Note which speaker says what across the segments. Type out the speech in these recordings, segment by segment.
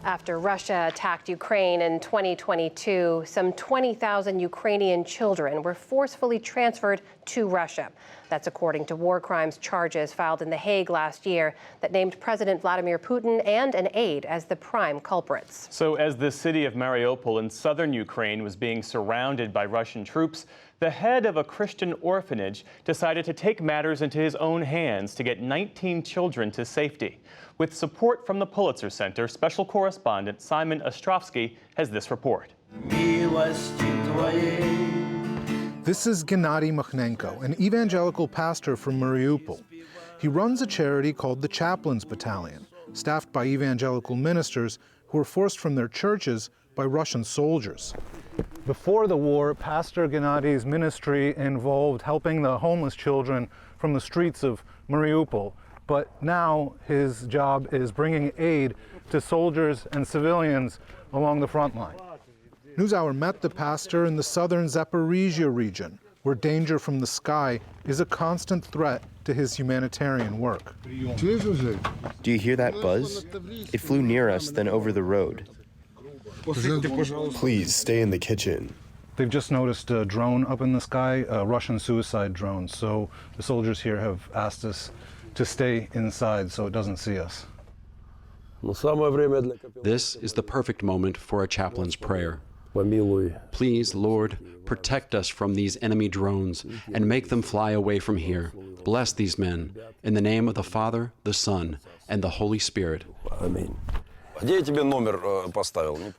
Speaker 1: After Russia attacked Ukraine in 2022, some 20,000 Ukrainian children were forcefully transferred to Russia. That's according to war crimes charges filed in The Hague last year that named President Vladimir Putin and an aide as the prime culprits.
Speaker 2: So as the city of Mariupol in southern Ukraine was being surrounded by Russian troops, the head of a Christian orphanage decided to take matters into his own hands to get 19 children to safety. With support from the Pulitzer Center, special correspondent Simon Ostrovsky has this report.
Speaker 3: This is Gennady Makhnenko, an evangelical pastor from Mariupol. He runs a charity called the Chaplains Battalion, staffed by evangelical ministers who were forced from their churches by Russian soldiers. Before the war, Pastor Gennady's ministry involved helping the homeless children from the streets of Mariupol. But now his job is bringing aid to soldiers and civilians along the front line. NewsHour met the pastor in the southern Zaporizhia region, where danger from the sky is a constant threat to his humanitarian work.
Speaker 4: Do you hear that buzz? It flew near us, then over the road. Please stay in the kitchen.
Speaker 3: They've just noticed a drone up in the sky, a Russian suicide drone. So the soldiers here have asked us to stay inside so it doesn't see us.
Speaker 5: This is the perfect moment for a chaplain's prayer. Please, Lord, protect us from these enemy drones and make them fly away from here. Bless these men. In the name of the Father, the Son, and the Holy Spirit.
Speaker 4: Amen.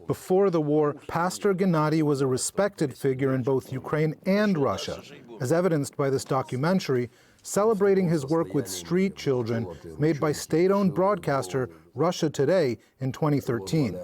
Speaker 3: Before the war, Pastor Gennady was a respected figure in both Ukraine and Russia, as evidenced by this documentary celebrating his work with street children made by state-owned broadcaster Russia Today in 2013.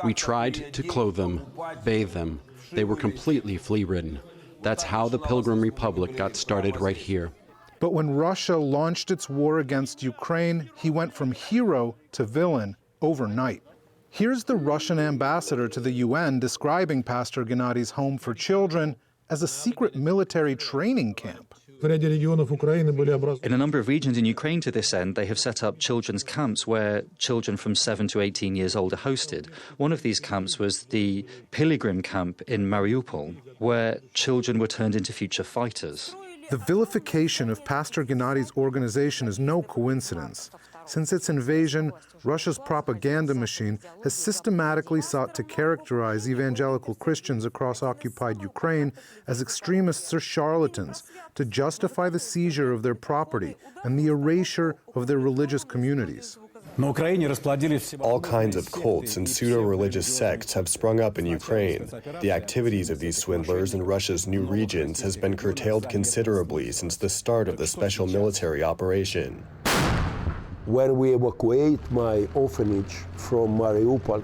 Speaker 5: We tried to clothe them, bathe them. They were completely flea-ridden. That's how the Pilgrim Republic got started right here.
Speaker 3: But when Russia launched its war against Ukraine, he went from hero to villain overnight. Here's the Russian ambassador to the UN describing Pastor Gennady's home for children as a secret military training camp.
Speaker 6: In a number of regions in Ukraine to this end, they have set up children's camps where children from 7 to 18 years old are hosted. One of these camps was the Pilgrim camp in Mariupol, where children were turned into future fighters.
Speaker 3: The vilification of Pastor Gennady's organization is no coincidence. Since its invasion, Russia's propaganda machine has systematically sought to characterize evangelical Christians across occupied Ukraine as extremists or charlatans to justify the seizure of their property and the erasure of their religious communities.
Speaker 4: All kinds of cults and pseudo-religious sects have sprung up in Ukraine. The activities of these swindlers in Russia's new regions has been curtailed considerably since the start of the special military operation.
Speaker 7: When we evacuated my orphanage from Mariupol,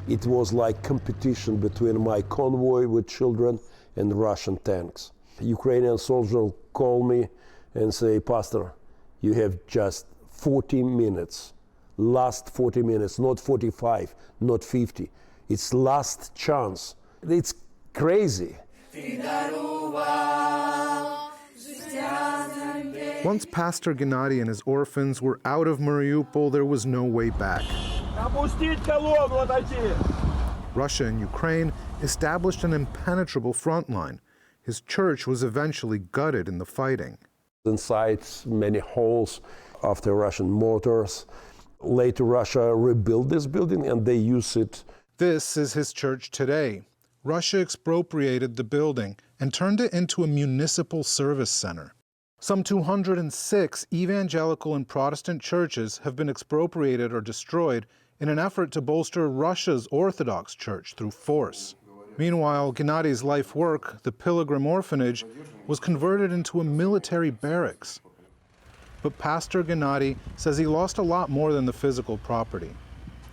Speaker 7: it was like competition between my convoy with children and Russian tanks. Ukrainian soldiers call me and say, "Pastor, you have just 40 minutes. Last 40 minutes, not 45, not 50. It's last chance." It's crazy.
Speaker 3: Once Pastor Gennady and his orphans were out of Mariupol, there was no way back. Russia and Ukraine established an impenetrable front line. His church was eventually gutted in the fighting.
Speaker 7: Inside, many holes after Russian mortars. Later, Russia rebuilt this building and they use it.
Speaker 3: This is his church today. Russia expropriated the building and turned it into a municipal service center. Some 206 evangelical and Protestant churches have been expropriated or destroyed in an effort to bolster Russia's Orthodox Church through force. Meanwhile, Gennady's life work, the Pilgrim Orphanage, was converted into a military barracks. But Pastor Gennady says he lost a lot more than the physical property.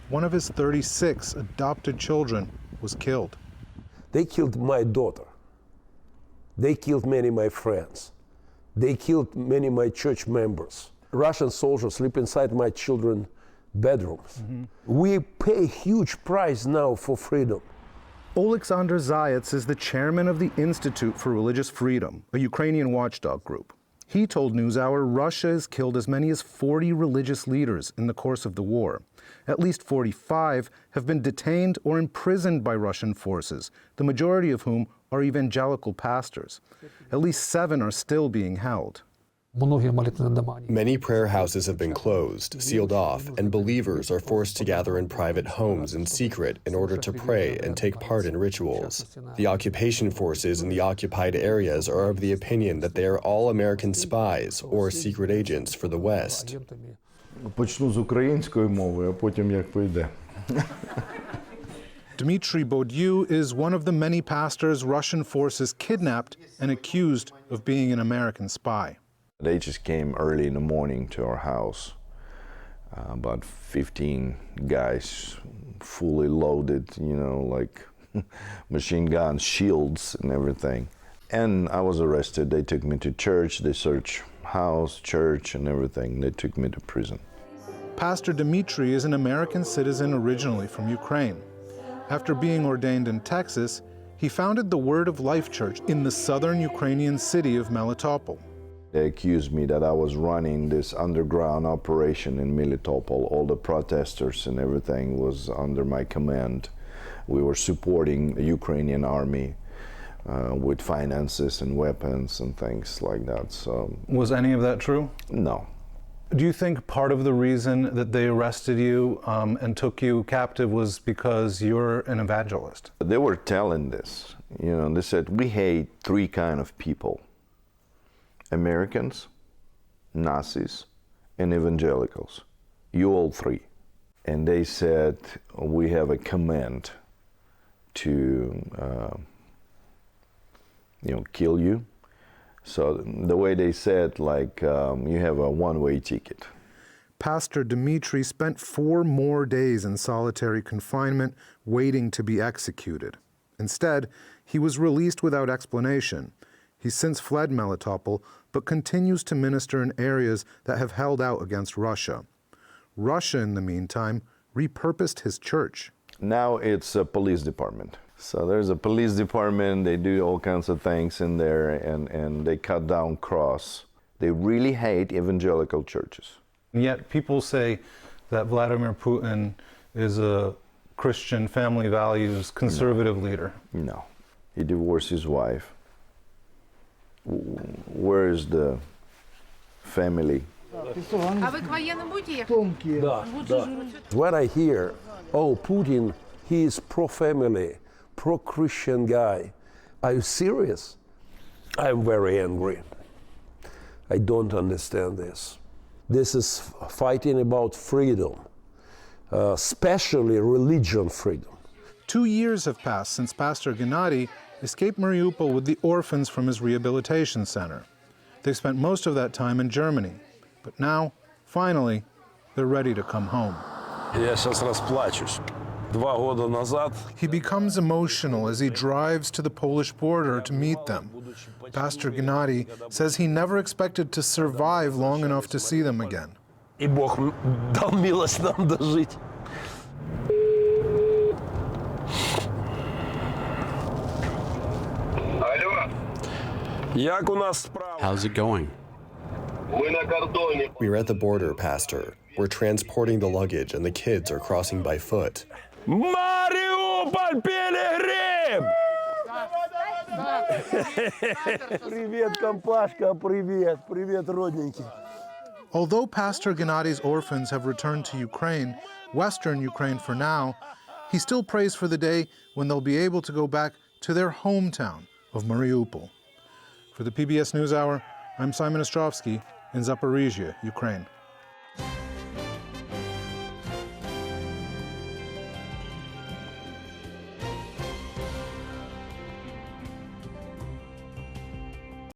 Speaker 3: One of his 36 adopted children was killed.
Speaker 7: They killed my daughter. They killed many of my friends. They killed many of my church members. Russian soldiers sleep inside my children's bedrooms. We pay a huge price now for freedom.
Speaker 3: Oleksandr Zayats is the chairman of the Institute for Religious Freedom, a Ukrainian watchdog group. He told NewsHour Russia has killed as many as 40 religious leaders in the course of the war. At least 45 have been detained or imprisoned by Russian forces, the majority of whom are evangelical pastors. At least 7 are still being held.
Speaker 4: Many prayer houses have been closed, sealed off, and believers are forced to gather in private homes in secret in order to pray and take part in rituals. The occupation forces in the occupied areas are of the opinion that they are all American spies or secret agents for the West.
Speaker 8: Почну з української мови, а потім як пойде.
Speaker 3: Dmitry Bodyu is one of the many pastors Russian forces kidnapped and accused of being an American spy.
Speaker 8: They just came early in the morning to our house, about 15 guys, fully loaded, like machine guns, shields and everything. And I was arrested. They took me to church. They searched house, church, and everything. They took me to prison.
Speaker 3: Pastor Dmitry is an American citizen originally from Ukraine. After being ordained in Texas, he founded the Word of Life Church in the southern Ukrainian city of Melitopol.
Speaker 8: They accused me that I was running this underground operation in Melitopol. All the protesters and everything was under my command. We were supporting the Ukrainian army with finances and weapons and things like that. So,
Speaker 3: was any of that true?
Speaker 8: No.
Speaker 3: Do you think part of the reason that they arrested you and took you captive was because you're an evangelist?
Speaker 8: They were telling this. They said, we hate 3 kinds of people: Americans, Nazis, and evangelicals. You all 3. And they said, we have a command to, kill you. So the way they said, you have a one-way ticket.
Speaker 3: Pastor Dmitry spent 4 more days in solitary confinement waiting to be executed. Instead, he was released without explanation. He's since fled Melitopol, but continues to minister in areas that have held out against Russia. Russia, in the meantime, repurposed his church.
Speaker 8: Now it's a police department. So there's a police department, they do all kinds of things in there, and they cut down cross. They really hate evangelical churches.
Speaker 3: And yet people say that Vladimir Putin is a Christian, family values, conservative leader.
Speaker 8: No. He divorced his wife. Where is the family?
Speaker 7: When I hear, Putin, he is pro-family, pro-Christian guy, are you serious? I'm very angry. I don't understand this. This is fighting about freedom, especially religion freedom.
Speaker 3: 2 years have passed since Pastor Gennady escaped Mariupol with the orphans from his rehabilitation center. They spent most of that time in Germany, but now, finally, they're ready to come home.
Speaker 7: Я сейчас расплачусь. 2 года назад.
Speaker 3: He becomes emotional as he drives to the Polish border to meet them. Pastor Gennady says he never expected to survive long enough to see them again.
Speaker 7: И Бог дал милость нам дожить. Як у нас справа?
Speaker 5: How's it going?
Speaker 4: We're at the border, Pastor. We're transporting the luggage and the kids are crossing by foot.
Speaker 7: Мариуполь, Пилигрим! Привет, компашка, привет, привет, родненький.
Speaker 3: Although Pastor Gennady's orphans have returned to Ukraine, Western Ukraine for now, he still prays for the day when they'll be able to go back to their hometown of Mariupol. For the PBS NewsHour, I'm Simon Ostrovsky in Zaporizhia, Ukraine.